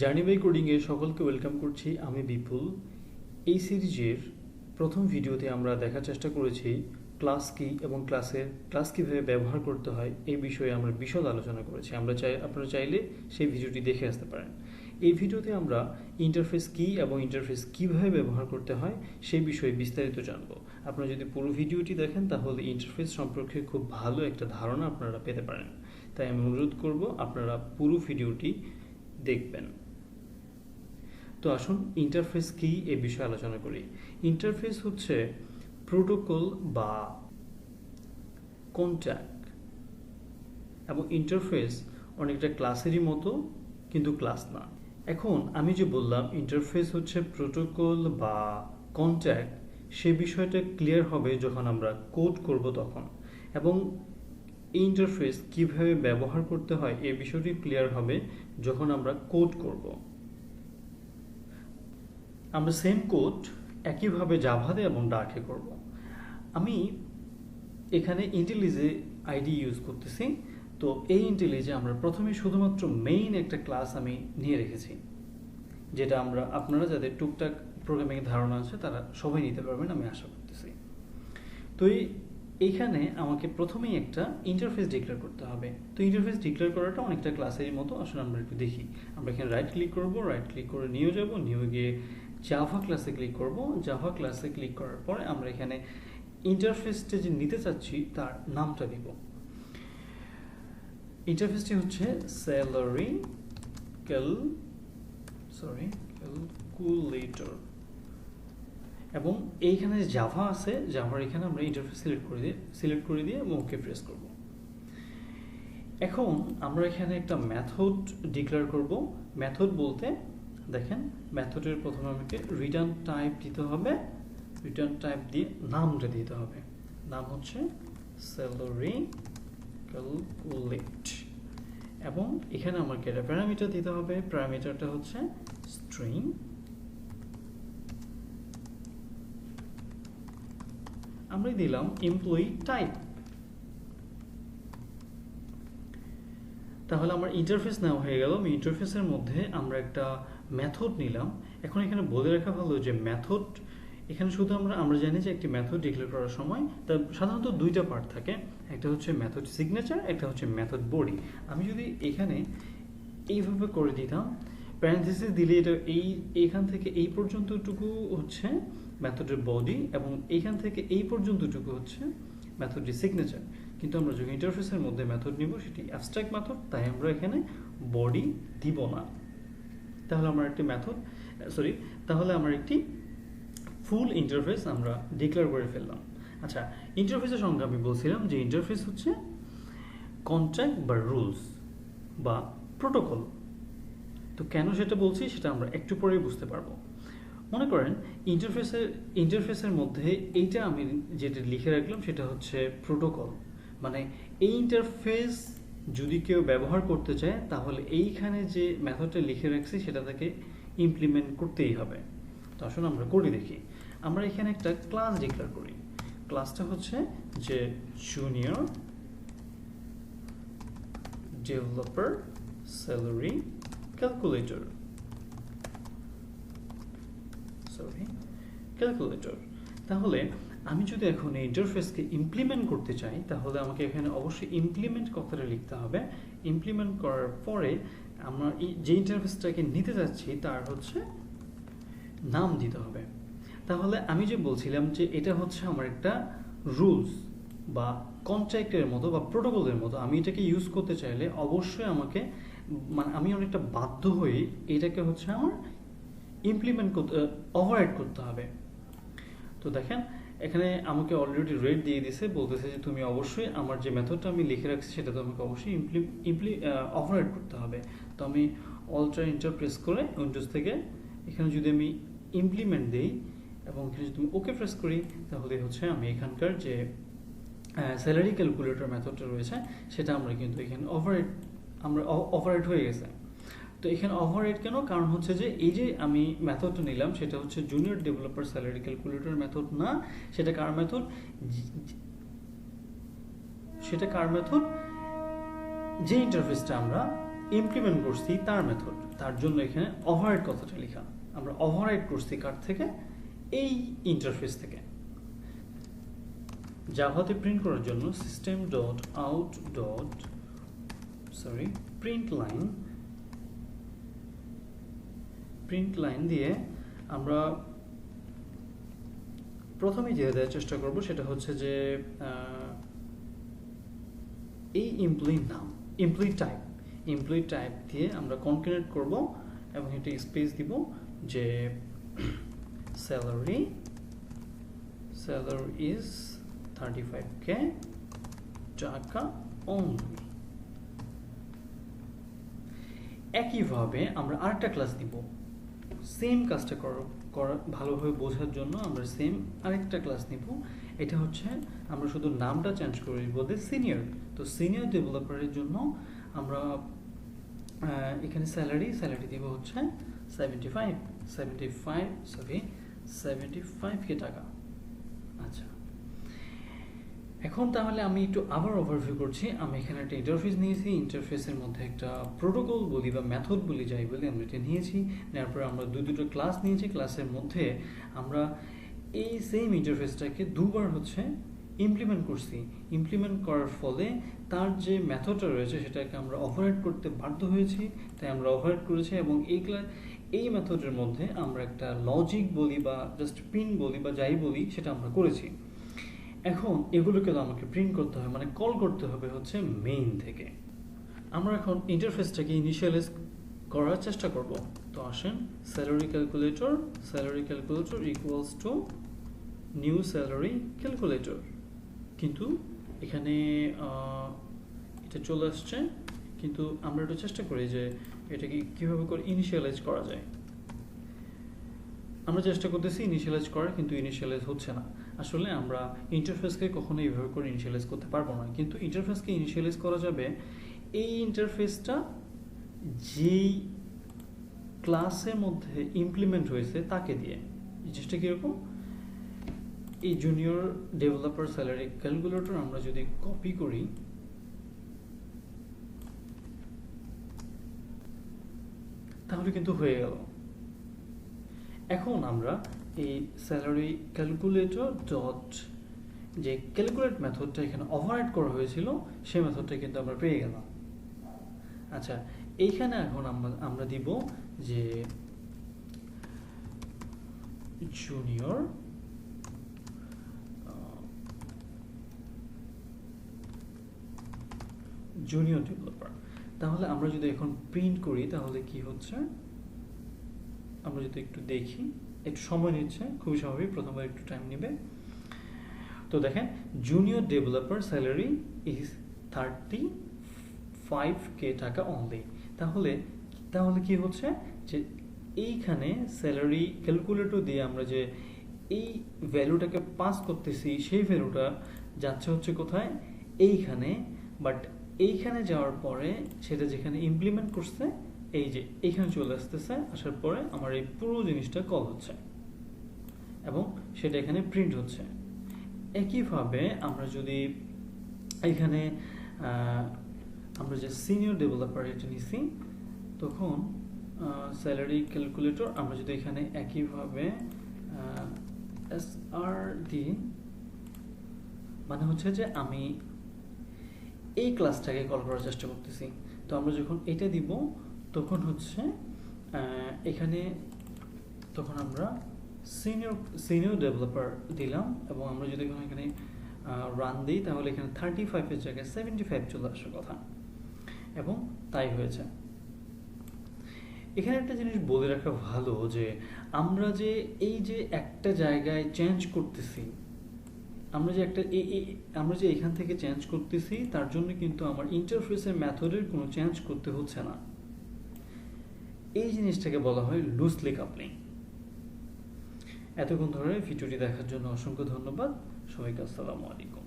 Journey by coding এর সকলকে welcome করছি। আমি বিপুল। এই সিরিজের প্রথম ভিডিওতে আমরা দেখার চেষ্টা করেছি ক্লাস কি এবং ক্লাস কিভাবে ব্যবহার করতে হয় এই বিষয়ে আমরা বিশদ আলোচনা করেছি। আপনারা চাইলে সেই ভিডিওটি দেখে আসতে পারেন। এই ভিডিওতে আমরা ইন্টারফেস কি এবং ইন্টারফেস কিভাবে ব্যবহার করতে হয় সেই বিষয়ে বিস্তারিত জানব। আপনারা যদি পুরো ভিডিওটি দেখেন তাহলে ইন্টারফেস সম্পর্কে খুব ভালো একটা ধারণা আপনারা পেতে পারেন। তাই আমি অনুরোধ করব আপনারা পুরো ভিডিওটি দেখবেন। তো আসুন ইন্টারফেস কি এ বিষয়ে আলোচনা করি। ইন্টারফেস হচ্ছে প্রোটোকল বা কন্ট্যাক্ট, এবং ইন্টারফেস অনেকটা ক্লাসেরই মতো, কিন্তু ক্লাস না। এখন আমি যে বললাম ইন্টারফেস হচ্ছে প্রোটোকল বা কন্ট্যাক্ট, সে বিষয়টা ক্লিয়ার হবে যখন আমরা কোড করব তখন, এবং এই ইন্টারফেস কিভাবে ব্যবহার করতে হয় এই বিষয়টি ক্লিয়ার হবে যখন আমরা কোড করব। আমরা সেম কোড একইভাবে জাভাতে এবং ডার্কে করব। আমি এখানে ইন্টেলিজে আইডি ইউজ করতেছি। তো এই ইন্টেলিজে আমরা প্রথমে শুধুমাত্র মেইন একটা ক্লাস আমি নিয়ে রেখেছি, যেটা আপনারা যাদের টুকটাক প্রোগ্রামিং ধারণা আছে তারা সবাই নিতে পারবেন আমি আশা করতেছি। তো এইখানে আমাকে প্রথমেই একটা ইন্টারফেস ডিক্লেয়ার করতে হবে। তো ইন্টারফেস ডিক্লেয়ার করাটা অনেকটা ক্লাসের মতো। আসলে আমরা একটু দেখি। আমরা এখানে রাইট ক্লিক করব, রাইট ক্লিক করে নিয়ে যাব, নিয়ে গিয়ে জাভা ক্লাসে ক্লিক করব। জাভা ক্লাসে ক্লিক করার পরে আমরা এখানে ইন্টারফেসটা যে নিতে চাচ্ছি তার নামটা দিব। ইন্টারফেসটি হচ্ছে স্যালারি ক্যালকুলেটর, এবং এইখানে যে জাভা আছে, জাভার এখানে আমরা ইন্টারফেস সিলেক্ট করে দিয়ে এবং ওকে প্রেস করব। এখন আমরা এখানে একটা মেথড ডিক্লেয়ার করব। মেথড বলতে দেখেন, মেথডের প্রথমে আমাকে রিটার্ন টাইপ দিতে হবে। রিটার্ন টাইপ দিয়ে নামটা দিতে হবে। নাম হচ্ছে স্যালারি ক্যালকুলেট, এবং এখানে আমাকে একটা প্যারামিটার দিতে হবে। প্যারামিটারটা হচ্ছে স্ট্রিং। আমরা দিলাম এমপ্লয়ি টাইপ। তাহলে আমার ইন্টারফেস নেওয়া হয়ে গেল। ইন্টারফেসের মধ্যে আমরা একটা মেথড নিলাম। এখন এখানে বলে রাখা ভালো যে মেথড এখানে শুধু আমরা জানি যে একটি মেথড ডিক্লেয়ার করার সময় তার সাধারণত দুইটা পার্ট থাকে। একটা হচ্ছে মেথড সিগনেচার, একটা হচ্ছে মেথড বডি। আমি যদি এখানে এইভাবে করে দিতাম, প্যারেনথেসিস দিলে এটা এইখান থেকে এই পর্যন্তটুকু হচ্ছে মেথডের বডি, এবং এইখান থেকে এই পর্যন্তটুকু হচ্ছে মেথডের সিগনেচার। কিন্তু আমরা যখন ইন্টারফেসের মধ্যে মেথড নিব সেটি অ্যাবস্ট্রাক্ট মেথড, তাই আমরা এখানে বডি দিব না। তাহলে আমার একটি ফুল ইন্টারফেস আমরা ডিক্লেয়ার করে ফেললাম। আচ্ছা, ইন্টারফেসের সংজ্ঞা আমি বলছিলাম যে ইন্টারফেস হচ্ছে কন্ট্রাক্ট বা রুলস বা প্রোটোকল। তো কেন সেটা বলছি সেটা আমরা একটু পরেই বুঝতে পারবো। মনে করেন ইন্টারফেসের মধ্যে এইটা আমি যেটা লিখে রাখলাম সেটা হচ্ছে প্রোটোকল। মানে এই ইন্টারফেস যদি কেউ ব্যবহার করতে চায় তাহলে এইখানে যে মেথডটা লিখে রাখছি সেটা তাকে ইমপ্লিমেন্ট করতেই হবে। তো আসলে আমরা করি দেখি। আমরা এখানে একটা ক্লাস ডিক্লেয়ার করি। ক্লাসটা হচ্ছে যে জুনিয়র ডেভেলপার স্যালারি ক্যালকুলেটর। তাহলে আমি যদি এখন এই ইন্টারফেসকে ইমপ্লিমেন্ট করতে চাই তাহলে আমাকে এখানে অবশ্যই ইমপ্লিমেন্ট কথাটা লিখতে হবে। ইমপ্লিমেন্ট করার পরে আমরা যে ইন্টারফেসটাকে নিতে যাচ্ছি তার হচ্ছে নাম দিতে হবে। তাহলে আমি যে বলছিলাম যে এটা হচ্ছে আমার একটা রুলস বা কন্ট্রাক্টের মতো বা প্রোটোকলের মতো, আমি এটাকে ইউজ করতে চাইলে অবশ্যই আমাকে আমি অনেকটা বাধ্য হয়ে এটাকে হচ্ছে আমার ইমপ্লিমেন্ট করতে ওভাররাইড করতে হবে। তো দেখেন এখানে আমাকে অলরেডি রেড দিয়ে দিছে, বলতেছে যে তুমি অবশ্যই আমার যে মেথডটা আমি লিখে রাখছি সেটা তোমাকে অবশ্যই ওভাররাইড করতে হবে। তো আমি অল্টার এন্টার প্রেস করে উইন্ডোজ থেকে এখানে যদি আমি ইমপ্লিমেন্ট দিই এবং এখানে যদি আমি ওকে প্রেস করি তাহলে হচ্ছে আমি এখানকার যে স্যালারি ক্যালকুলেটর মেথডটা রয়েছে সেটা আমরা কিন্তু এখানে ওভাররাইড হয়ে গেছে। তো এখানে ওভাররাইড কেন? কারণ হচ্ছে যে এই যে আমি মেথডটা নিলাম সেটা হচ্ছে junior developer salary calculator method না। সেটা কার মেথড? যে ইন্টারফেসটা আমরা ইমপ্লিমেন্ট করছি তার মেথড। তার জন্য এখানে ওভাররাইড কথাটা লেখা। আমরা ওভাররাইড করছি কার থেকে? এই ইন্টারফেস থেকে। জাভাতে প্রিন্ট করার জন্য system dot out dot print line দিয়ে আমরা প্রথমে যে দেওয়ার চেষ্টা করব সেটা হচ্ছে যে এই এমপ্লয়ির নাম, এমপ্লয়ি টাইপ দিয়ে আমরা কনক্যাটেনেট করব এবং এটা স্পেস দিব যে স্যালারি ইজ 35K টাকা অনলি। একইভাবে আমরা আরেকটা ক্লাস দিব, সেম কাজটা করা ভালোভাবে বোঝার জন্য আমরা সেম আরেকটা ক্লাস নিব। এটা হচ্ছে আমরা শুধু নামটা চেঞ্জ করি বলতে সিনিয়র। তো সিনিয়র ডেভেলপারের জন্য আমরা এখানে স্যালারি দিব হচ্ছে 75K টাকা। আচ্ছা, এখন তাহলে আমি একটু আবার ওভারভিউ করছি। আমি এখানে একটা ইন্টারফেস নিয়েছি, ইন্টারফেসের মধ্যে একটা প্রোটোকল বলি বা মেথড বলি, যাই বলি, আমরা এটা নিয়েছি। নেওয়ার পরে আমরা দুটো ক্লাস নিয়েছি। ক্লাসের মধ্যে আমরা এই সেম ইন্টারফেসটাকে দুবার হচ্ছে ইমপ্লিমেন্ট করছি। ইমপ্লিমেন্ট করার ফলে তার যে মেথডটা রয়েছে সেটাকে আমরা ওভাররাইড করতে বাধ্য হয়েছি, তাই আমরা ওভাররাইড করেছি। এবং এই মেথডের মধ্যে আমরা একটা লজিক বলি বা জাস্ট প্রিন্ট বলি বা যাই বলি সেটা আমরা করেছি। এখন এগুলোকে তো আমাকে প্রিন্ট করতে হবে, মানে কল করতে হবে হচ্ছে মেইন থেকে। আমরা এখন ইন্টারফেসটাকে ইনিশিয়ালাইজ করার চেষ্টা করব। তো আসেন, salary calculator equals to new salary calculator. কিন্তু এখানে এটা চলে আসছে, কিন্তু আমরা একটু চেষ্টা করি যে এটাকে কীভাবে করে ইনিশিয়ালাইজ করা যায়। আমরা চেষ্টা করতেছি ইনিশিয়ালাইজ করার, কিন্তু ইনিশিয়ালাইজ হচ্ছে না। আসলে আমরা ইন্টারফেসকে কখনো এইভাবে করে ইনিশিয়ালাইজ করতে পারবো না, কিন্তু ইন্টারফেসকে ইনিশিয়ালাইজ করা যাবে এই ইন্টারফেসটা যেই ক্লাসের মধ্যে ইমপ্লিমেন্ট হয়েছে তাকে দিয়ে। জিনিসটা কীরকম? এই জুনিয়র ডেভেলপার স্যালারি ক্যালকুলেটর আমরা যদি কপি করি, তাহলে কিন্তু হয়ে গেল। এখন আমরা এই স্যালারি ক্যালকুলেটর ডট যে ক্যালকুলেট মেথডটা এখানে ওভাররাইড করা হয়েছিল সেই মেথডটা কিন্তু আমরা পেয়ে গেলাম। আচ্ছা, এইখানে এখন আমরা দিব যে জুনিয়র ডেভেলপার। তাহলে আমরা যদি এখন প্রিন্ট করি তাহলে কি হচ্ছে আমরা যদি একটু দেখি, একটু সময় নিচ্ছে, খুবই স্বাভাবিক, প্রথমবার একটু টাইম নেবে। তো দেখেন, junior developer salary is 35K টাকা অনলি। তাহলে কি হচ্ছে যে এইখানে স্যালারি ক্যালকুলেটর দিয়ে আমরা যে এই ভ্যালুটাকে পাস করতেছি সেই ভ্যালুটা যাচ্ছে হচ্ছে কোথায়? এইখানে। বাট এইখানে যাওয়ার পরে সেটা যেখানে ইমপ্লিমেন্ট করছে এই যে এইখানে চলে আসতেছে, আসার পরে আমার এই পুরো জিনিসটা কল হচ্ছে এবং সেটা এখানে প্রিন্ট হচ্ছে। একইভাবে আমরা যদি এখানে আমরা যে সিনিয়র ডেভেলপার এটা নিছি, তখন স্যালারি ক্যালকুলেটর আমরা যদি এখানে একইভাবে SR দিই, মানে হচ্ছে যে আমি এই ক্লাসটাকে কল করার চেষ্টা করতেছি। তো আমরা যখন এটা দিব তখন হচ্ছে এখানে তখন আমরা সিনিয়র ডেভেলপার দিলাম এবং আমরা যদি এখানে রান দিই তাহলে এখানে 35-এর জায়গায় 75 চলে আসার কথা, এবং তাই হয়েছে। এখানে একটা জিনিস বলে রাখা ভালো যে আমরা যে এই যে একটা জায়গায় চেঞ্জ করতেছি, আমরা যে এখান থেকে চেঞ্জ করতেছি তার জন্য কিন্তু আমার ইন্টারফেসের মেথডের কোনো চেঞ্জ করতে হচ্ছে না। এই জিনিসটাকে বলা হয় লুজলি কাপলিং। এতক্ষণ ধরে ভিডিওটি দেখার জন্য অসংখ্য ধন্যবাদ সবাইকে। আসসালামু আলাইকুম।